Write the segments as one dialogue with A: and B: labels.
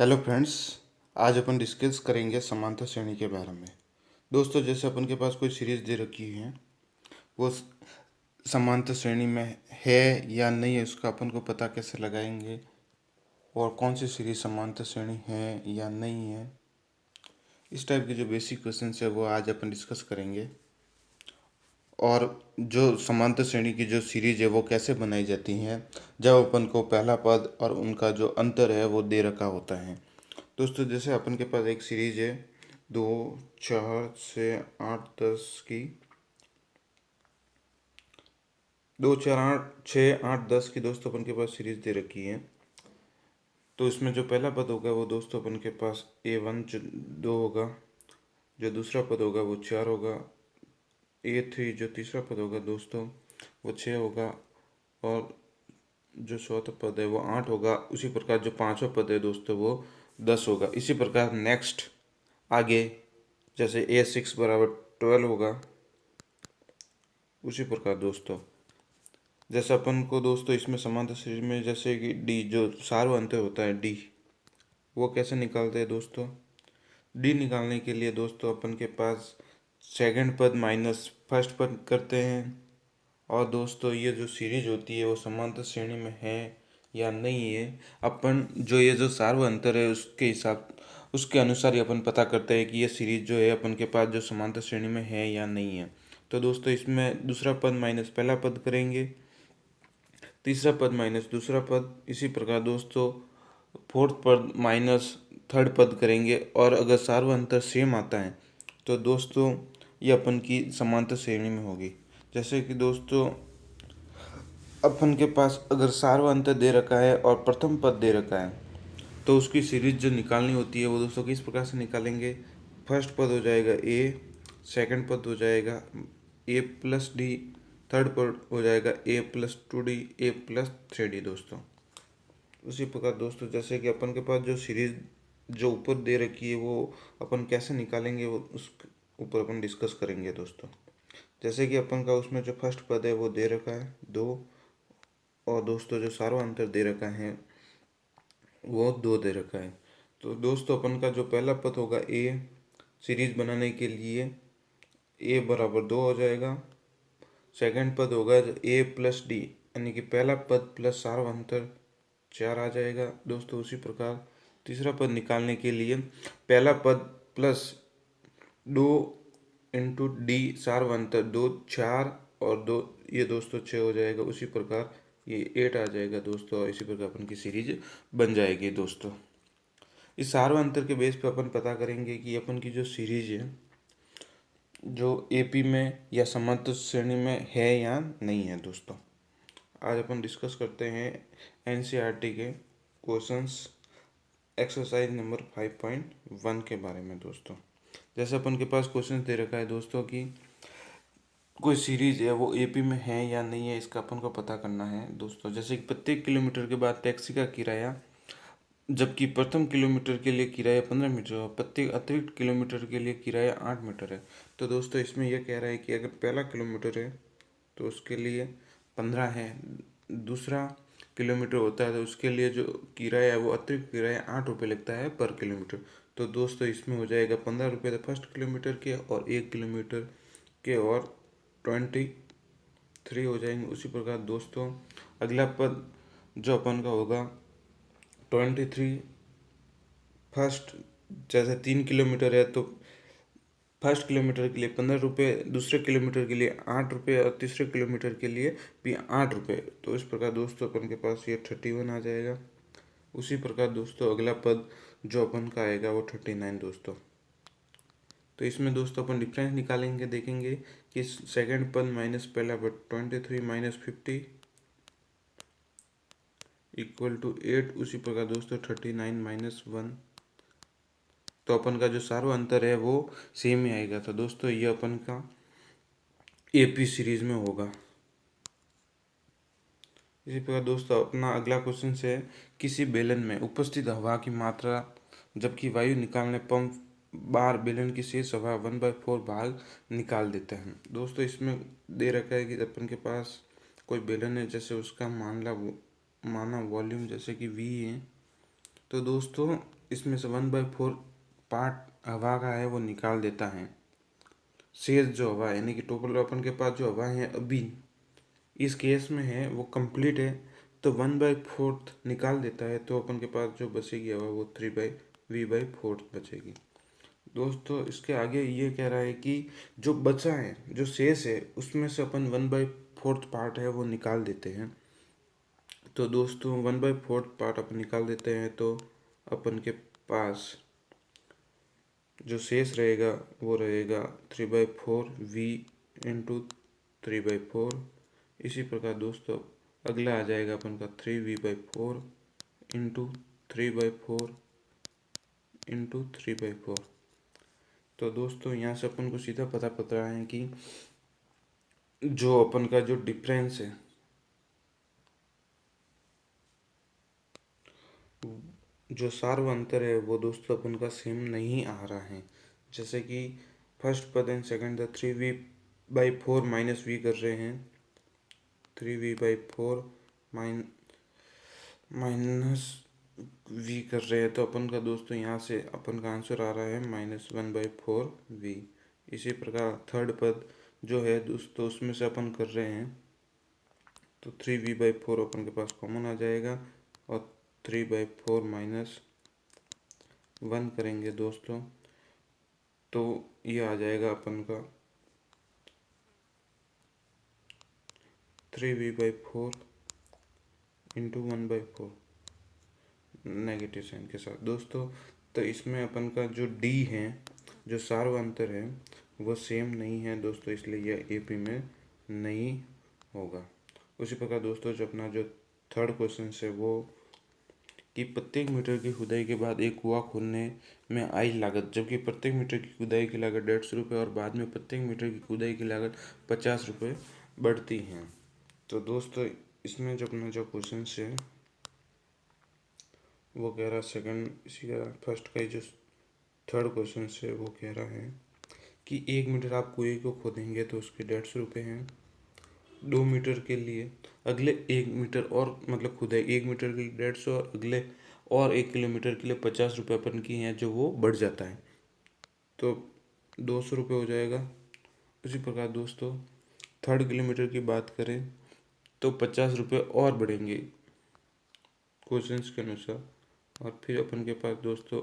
A: Hello friends. आज अपन discuss करेंगे समांतर श्रेणी के बारे में। दोस्तों, जैसे अपन के पास कोई सीरीज दे रखी है, वो समांतर श्रेणी में है या नहीं है, उसका अपन को पता कैसे लगाएंगे, और कौन सी सीरीज समांतर श्रेणी है या नहीं है, इस टाइप के जो बेसिक क्वेश्चंस है वो आज अपन डिस्कस करेंगे। और जो समांतर श्रेणी की जो सीरीज है वो कैसे बनाई जाती हैं, जब अपन को पहला पद और उनका जो अंतर है वो दे रखा होता है। दोस्तों, जैसे अपन के पास एक सीरीज है 2, 4, 6, 8, 10 की, 2, 4, 8, 6, 8, 10 की दोस्तों अपन के पास सीरीज दे रखी है। तो इसमें जो पहला पद होगा वो दोस्तों अपन के पास A1 जो 2 होगा, जो दूसरा पद होगा वो 4 होगा, A3 जो तीसरा पद होगा दोस्तों वो 6 होगा, और जो चौथा पद है वो 8 होगा। उसी प्रकार जो पांचवा पद है दोस्तों वो 10 होगा। इसी प्रकार नेक्स्ट आगे जैसे A6 बराबर 12 होगा, उसी प्रकार दोस्तों जैसे अपन को दोस्तों इसमें समांतर श्रेणी में जैसे कि डी जो सार्वअंतर होता है डी, वो कैसे निकालते हैं दोस्तों। डी निकालने के लिए दोस्तों अपन के पास सेकंड पद माइनस फर्स्ट पद करते हैं, और दोस्तों ये जो सीरीज होती है वो समांतर श्रेणी में है या नहीं है, अपन जो ये जो सार्वअंतर है उसके हिसाब उसके अनुसार ही अपन पता करते हैं कि ये सीरीज जो है अपन के पास जो समांतर श्रेणी में है या नहीं है। तो दोस्तों इसमें दूसरा पद माइनस पहला पद करेंगे, तीसरा पद माइनस दूसरा पद, इसी प्रकार दोस्तों फोर्थ पद माइनस थर्ड पद करेंगे। और अगर सार्वअंतर सेम आता है तो दोस्तों ये अपन की समांतर श्रेणी में होगी। जैसे कि दोस्तों अपन के पास अगर सार्वअंतर दे रखा है और प्रथम पद दे रखा है, तो उसकी सीरीज जो निकालनी होती है वो दोस्तों किस प्रकार से निकालेंगे। फर्स्ट पद हो जाएगा ए, सेकंड पद हो जाएगा ए प्लस डी, थर्ड पद हो जाएगा ए प्लस 2D, ए प्लस 3D दोस्तों। उसी प्रकार दोस्तों जैसे कि अपन के पास जो सीरीज जो ऊपर दे रखी है वो अपन कैसे निकालेंगे, वो उस ऊपर अपन डिस्कस करेंगे दोस्तों। जैसे कि अपन का उसमें जो फर्स्ट पद है वो दे रखा है 2, और दोस्तों जो सार्वअंतर दे रखा है वो 2 दे रखा है। तो दोस्तों अपन का जो पहला पद होगा ए, सीरीज बनाने के लिए ए बराबर 2 हो जाएगा। सेकंड पद होगा ए प्लस डी, यानी कि पहला पद प्लस सार्वअंतर 4 आ जाएगा दोस्तों। उसी प्रकार तीसरा पद निकालने के लिए पहला पद प्लस 2 इंटू डी सार्वअंतर 2 4, और 2 ये दोस्तों 6 हो जाएगा। उसी प्रकार ये 8 आ जाएगा दोस्तों, और इसी प्रकार अपन की सीरीज बन जाएगी दोस्तों। इस सार्वअंतर के बेस पे अपन पता करेंगे कि अपन की जो सीरीज है जो एपी में या समांतर श्रेणी में है या नहीं है दोस्तों। आज अपन डिस्कस करते हैं एनसीईआरटी के क्वेश्चंस एक्सरसाइज नंबर 5.1 के बारे में दोस्तों। जैसे अपन के पास क्वेश्चन दे रखा है दोस्तों कि कोई सीरीज है वो एपी में है या नहीं है, इसका अपन को पता करना है दोस्तों। जैसे कि प्रत्येक किलोमीटर के बाद टैक्सी का किराया, जबकि प्रथम किलोमीटर के लिए किराया 15 मीटर और प्रत्येक अतिरिक्त किलोमीटर के लिए किराया 8 मीटर है। तो दोस्तों इसमें यह कह रहा है कि अगर पहला किलोमीटर है तो उसके लिए 15 है, दूसरा किलोमीटर होता है तो उसके लिए जो किराया है वो अतिरिक्त किराया 8 रुपये लगता है पर किलोमीटर। तो दोस्तों इसमें हो जाएगा 15 रुपये फर्स्ट किलोमीटर के, और 1 किलोमीटर के और 23 हो जाएंगे। उसी प्रकार दोस्तों अगला पद जो अपन का होगा 23 फर्स्ट, जैसे 3 किलोमीटर है तो फर्स्ट किलोमीटर के लिए 15 रुपये, दूसरे किलोमीटर के लिए 8 रुपये, और तीसरे किलोमीटर के लिए भी 8 रुपये। तो इस प्रकार दोस्तों अपन के पास ये 31 आ जाएगा। उसी प्रकार दोस्तों अगला पद जो अपन का आएगा वो 39 दोस्तों। तो इसमें दोस्तों अपन डिफरेंस निकालेंगे, देखेंगे कि सेकंड पद माइनस पहला पद 23 माइनस 50 इक्वल टू 8। उसी प्रकार दोस्तों 39 माइनस 1, तो अपन का जो सार्वअंतर है वो सेम ही आएगा। तो दोस्तों ये अपन का एपी सीरीज में होगा। इसी प्रकार दोस्तों अपना अगला क्वेश्चन है किसी बेलन में उपस्थित हवा की मात्रा, जबकि वायु निकालने पंप बार बेलन की शेष हवा 1/4 भाग निकाल देते हैं। दोस्तों इसमें दे रखा है कि अपन के पास कोई बेलन है, जैसे उसका माना वॉल्यूम जैसे कि V है। तो दोस्तों इसमें से 1/4 पार्ट हवा का है वो निकाल देता है। शेष जो हवा यानी कि टोटल अपन के पास जो हवा है अभी इस केस में है वो कंप्लीट है, तो 1/4 निकाल देता है, तो अपन के पास जो बचेगी हवा वो 3/v/4 बचेगी। दोस्तों इसके आगे ये कह रहा है कि जो बचा है जो शेष है उसमें से अपन 1/4 पार्ट है वो निकाल देते हैं। तो दोस्तों 1/4 पार्ट अपन निकाल देते हैं तो अपन के पास जो शेष रहेगा वो रहेगा 3/4v/3/4। इसी प्रकार दोस्तों अगला आ जाएगा अपन का 3v/4 इंटू 3/4 तो दोस्तों यहाँ से अपन को सीधा पता पड़ रहा है कि जो अपन का जो डिफरेंस है जो सार्वंतर है वो दोस्तों अपन का सेम नहीं आ रहा है। जैसे कि फर्स्ट पद and second 3v/4 minus we कर रहे हैं, 3v/4 माइनस वी कर रहे हैं, तो अपन का दोस्तों यहाँ से अपन का आंसर आ रहा है -1/4v। इसी प्रकार थर्ड पद जो है दोस्तों उसमें से अपन कर रहे हैं तो 3v/4 अपन के पास कॉमन आ जाएगा और 3/4 -1 करेंगे दोस्तों तो ये आ जाएगा अपन का 3v/4 इंटू 1/4 नेगेटिव साइन के साथ दोस्तों। तो इसमें अपन का जो डी है जो सार्वंतर है वो सेम नहीं है दोस्तों, इसलिए यह एपी में नहीं होगा। उसी प्रकार दोस्तों जो अपना जो थर्ड क्वेश्चन है वो कि प्रत्येक मीटर की खुदाई के बाद एक कुआं खोदने में आई लागत, जबकि प्रत्येक मीटर की खुदाई की लागत 150 रुपये और बाद में प्रत्येक मीटर की खुदाई की लागत 50 रुपये बढ़ती है। तो दोस्तों इसमें जो अपना जो क्वेश्चन है वो कह रहा सेकंड इसी का फर्स्ट का जो थर्ड क्वेश्चन है वो कह रहा है कि 1 मीटर आप कुएं को खोदेंगे तो उसके 150 रुपये हैं। 2 मीटर के लिए अगले 1 मीटर और मतलब खुदाई 1 मीटर के लिए 150 और अगले और 1 किलोमीटर के लिए 50 रुपये अपन की हैं जो वो बढ़ जाता है, तो 200 रुपये हो जाएगा। उसी प्रकार दोस्तों थर्ड किलोमीटर की बात करें तो 50 रुपये और बढ़ेंगे क्वेश्चंस के अनुसार, और फिर अपन के पास दोस्तों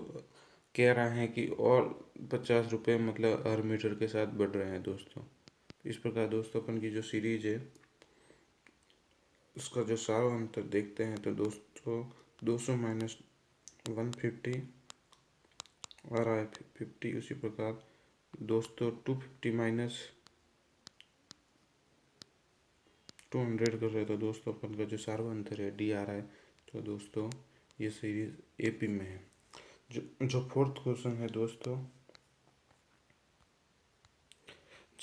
A: कह रहा है कि और 50 रुपये मतलब हर मीटर के साथ बढ़ रहे हैं दोस्तों। इस प्रकार दोस्तों अपन की जो सीरीज है उसका जो सार्वंतर देखते हैं तो दोस्तों 200 माइनस 150 आ रहा है 50। उसी प्रकार दोस्तों 250 माइनस 200 कर रहे हैं तो दोस्तों अपन का जो सार्वंतर है डी आ रहा है। तो दोस्तों ये सीरीज एपी में है। जो फोर्थ क्वेश्चन है दोस्तों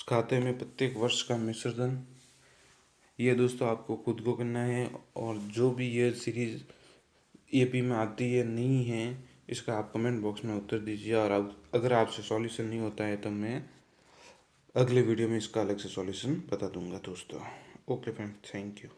A: खाते में प्रत्येक वर्ष का मिश्रण, ये दोस्तों आपको खुद को करना है, और जो भी ये सीरीज एपी में आती है नहीं है इसका आप कमेंट बॉक्स में उत्तर दीजिए, और अब अगर आपसे सॉल्यूशन नहीं होता है तो मैं अगले वीडियो में इसका अलग से सॉल्यूशन बता दूंगा दोस्तों। Okay friend, thank you.